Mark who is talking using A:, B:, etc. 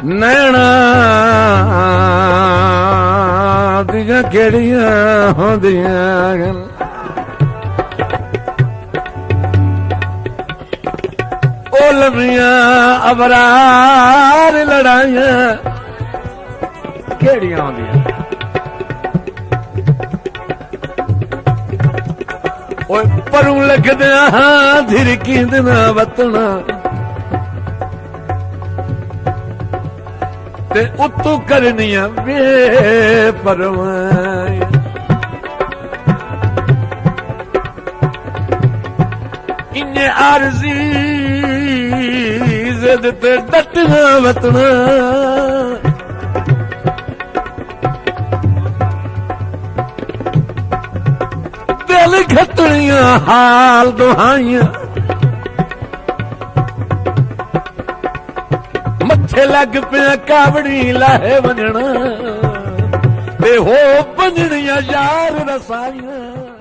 A: नैना दियां केड़ियां होंदियां ओ लम्मियां अबरार लड़ाइयां केड़ियां होंदियां ओए परूं लगदियां धिरकींदियां वतना ते उतों करनियां बेपरवाह इन्ने आरज़ी ज़िद ते डटना वतना दिल घटनियां हाल दुहाइयां मथे लग पिया कावड़ी लाहे वंजणा ते हो वंजणियां यार रसाइयां।